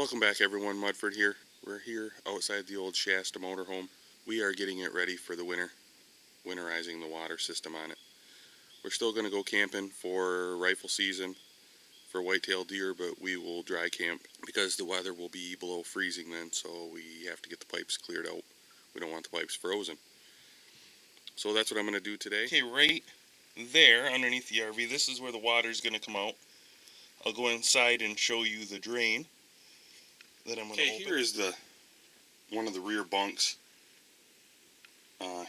Welcome back everyone, Mudford here. We're here outside the old Shasta motorhome. We are getting it ready for the winter, winterizing the water system on it. We're still going to go camping for rifle season, for whitetail deer, but we will dry camp because the weather will be below freezing then, so we have to get the pipes cleared out. We don't want the pipes frozen. So that's what I'm going to do today. Okay, right there underneath the RV, this is where the water is going to come out. I'll go inside and show you the drain that I'm going to open. Here is one of the rear bunks.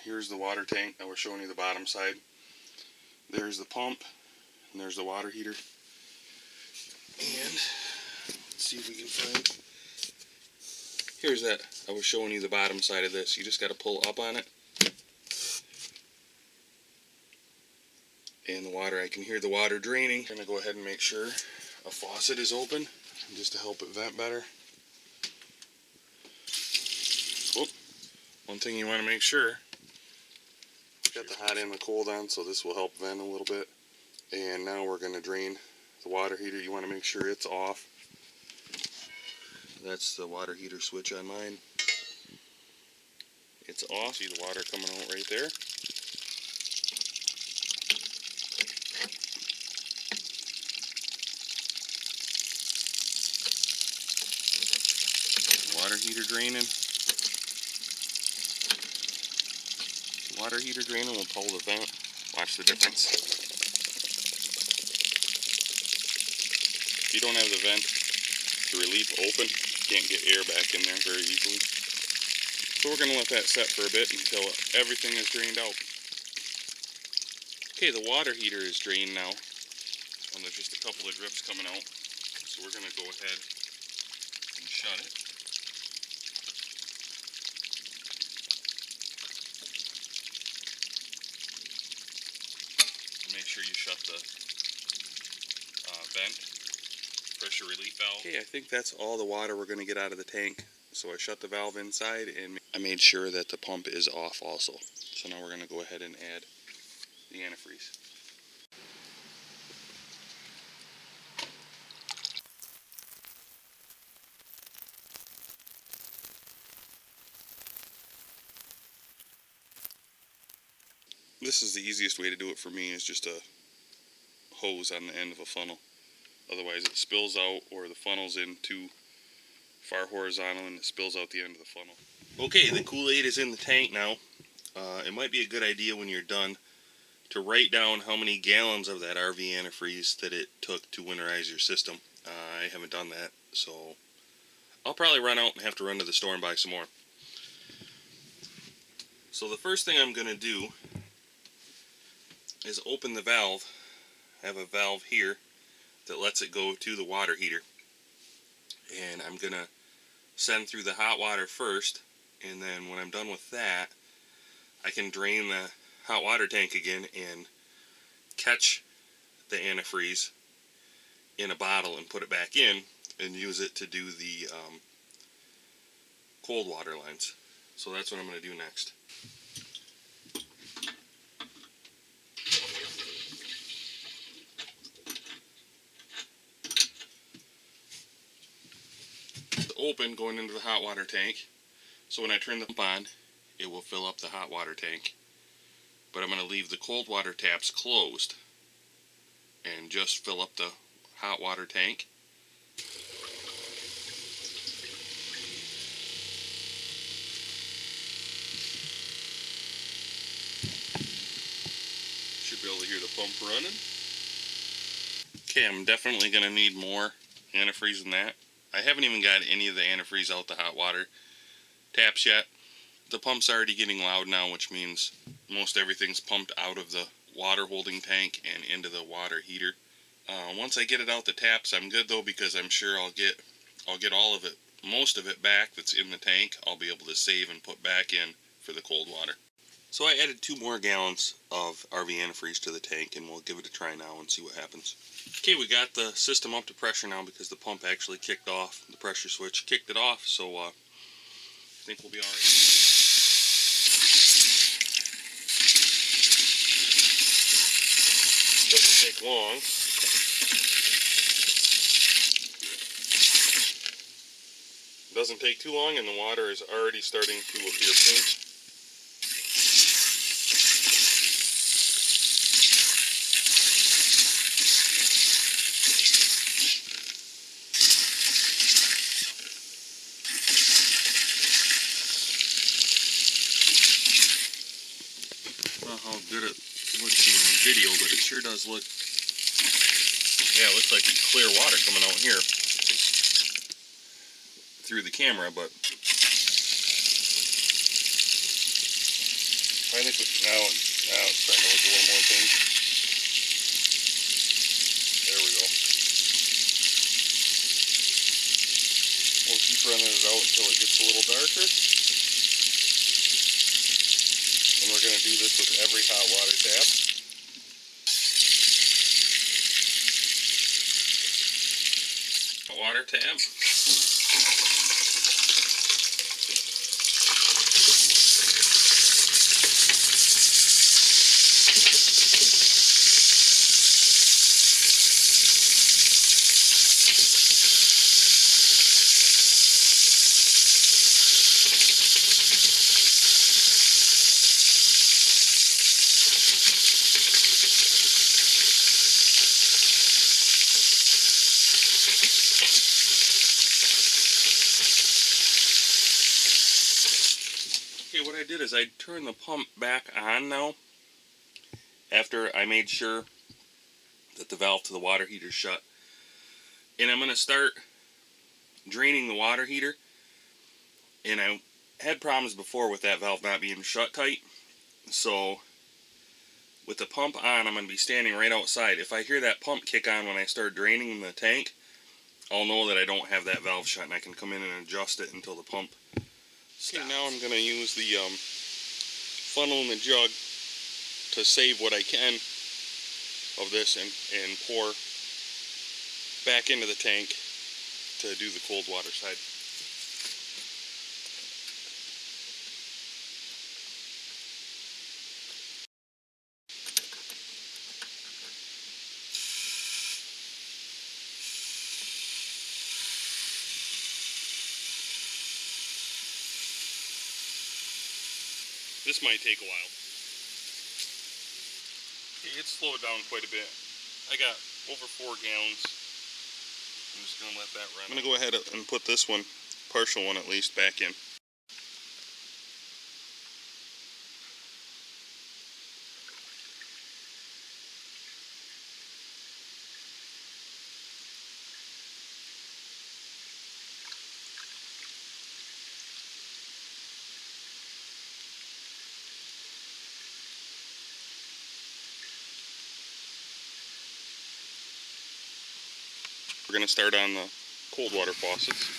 Here's the water tank that we're showing you the bottom side. There's the pump, and there's the water heater. And let's see if we can find. Here's that. I was showing you the bottom side of this. You just got to pull up on it. And the water, I can hear the water draining. I'm going to go ahead and make sure a faucet is open just to help it vent better. Oh, one thing you want to make sure, got the hot and the cold on, so this will help vent a little bit. And now we're going to drain the water heater. You want to make sure it's off. That's the water heater switch on mine. It's off. See the water coming out right there. Water heater draining. Water heater draining will pull the vent. Watch the difference. If you don't have the vent, the relief open, you can't get air back in there very easily. So we're going to let that set for a bit until everything is drained out. Okay, the water heater is drained now. And there's just a couple of drips coming out. So we're going to go ahead and shut it. Make sure you shut the vent pressure relief valve. Okay, I think that's all the water we're going to get out of the tank. So I shut the valve inside and I made sure that the pump is off also. So now we're going to go ahead and add the antifreeze. This is the easiest way to do it for me, is just a hose on the end of a funnel. Otherwise it spills out, or the funnel's in too far horizontal and it spills out the end of the funnel. Okay, the Kool-Aid is in the tank now. It might be a good idea when you're done to write down how many gallons of that RV antifreeze that it took to winterize your system. I haven't done that, so I'll probably run out and have to run to the store and buy some more. So the first thing I'm going to do is open the valve. I have a valve here that lets it go to the water heater. And I'm going to send through the hot water first, and then when I'm done with that, I can drain the hot water tank again and catch the antifreeze in a bottle and put it back in and use it to do the cold water lines. So that's what I'm going to do next. Open going into the hot water tank, so when I turn the pump on it will fill up the hot water tank, but I'm going to leave the cold water taps closed and just fill up the hot water tank. Should be able to hear the pump running. Okay, I'm definitely going to need more antifreeze than that. I haven't even got any of the antifreeze out the hot water taps yet. The pump's already getting loud now, which means most everything's pumped out of the water holding tank and into the water heater. Once I get it out the taps, I'm good though, because I'm sure I'll get all of it, most of it back that's in the tank. I'll be able to save and put back in for the cold water. So I added 2 more gallons of RV antifreeze to the tank, and we'll give it a try now and see what happens. Okay, we got the system up to pressure now because the pump actually kicked off. The pressure switch kicked it off, so I think we'll be alright. Doesn't take long. Doesn't take too long and the water is already starting to appear pink. How good it looks in the video, but it sure does look, yeah, it looks like clear water coming out here through the camera, but I think now it's starting to look a little more pink. There we go. We'll keep running it out until it gets a little darker. And we're going to do this with every hot water tap. Hot water tab. Okay, what I did is I turned the pump back on now after I made sure that the valve to the water heater is shut. And I'm going to start draining the water heater. And I had problems before with that valve not being shut tight. So with the pump on, I'm going to be standing right outside. If I hear that pump kick on when I start draining the tank, I'll know that I don't have that valve shut and I can come in and adjust it until the pump stops. Okay, now I'm going to use the funnel in the jug to save what I can of this and pour back into the tank to do the cold water side. This might take a while. It's slowed down quite a bit. I got over 4 gallons. I'm just going to let that run. I'm going to go ahead and put this one, partial one at least, back in. We're going to start on the cold water faucets.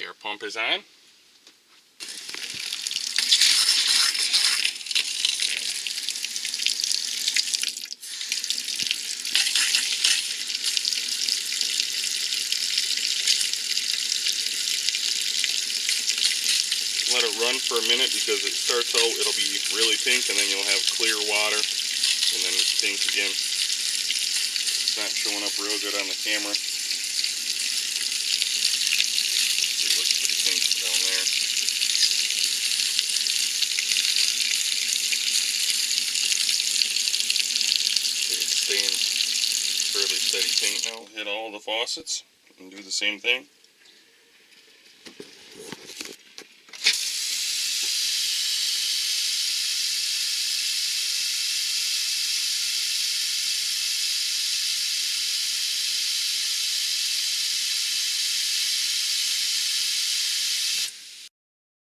Air pump is on. Let it run for a minute because it starts out, it'll be really pink and then you'll have clear water and then pink again. It's not showing up real good on the camera. Fairly steady paint now. Hit all the faucets and do the same thing.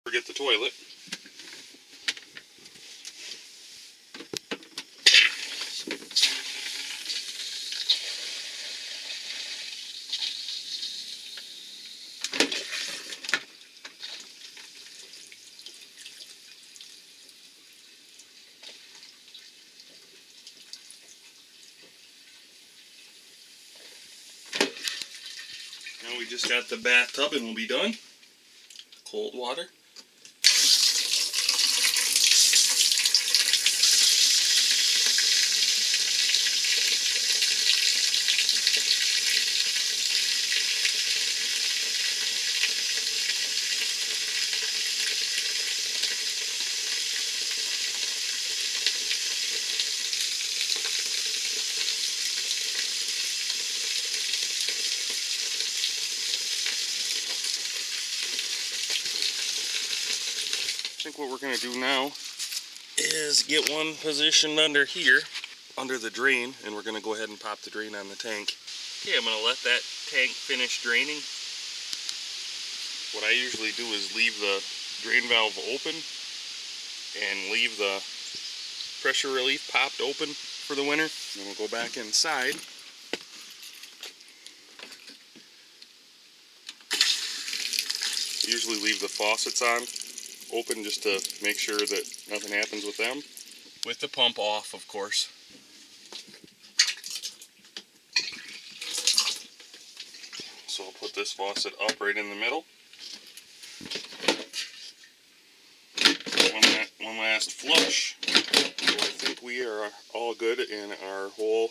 Forget the toilet. Now we just got the bathtub and we'll be done. Cold water. think what we're going to do now is get one positioned under here, under the drain, and we're going to go ahead and pop the drain on the tank. Okay, I'm going to let that tank finish draining. What I usually do is leave the drain valve open and leave the pressure relief popped open for the winter. Then we'll go back inside. Usually leave the faucets on open just to make sure that nothing happens with them. With the pump off, of course. So I'll put this faucet up right in the middle. One last flush. So I think we are all good and our whole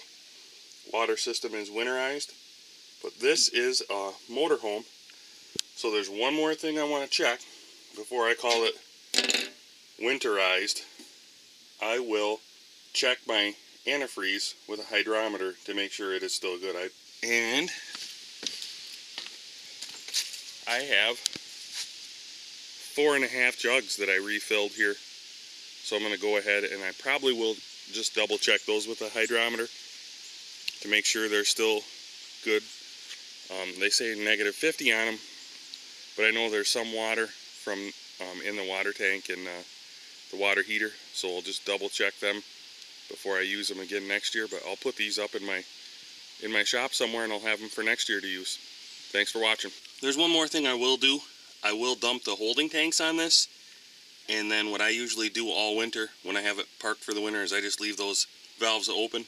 water system is winterized. But this is a motorhome. So there's one more thing I want to check before I call it winterized. I will check my antifreeze with a hydrometer to make sure it is still good. And I have 4.5 jugs that I refilled here. So I'm going to go ahead and I probably will just double check those with a hydrometer to make sure they're still good. They say -50 on them, but I know there's some water from in the water tank and the water heater, so I'll just double check them before I use them again next year. But I'll put these up in my shop somewhere and I'll have them for next year to use. Thanks for watching. There's one more thing I will do. I will dump the holding tanks on this, and then what I usually do all winter when I have it parked for the winter is I just leave those valves open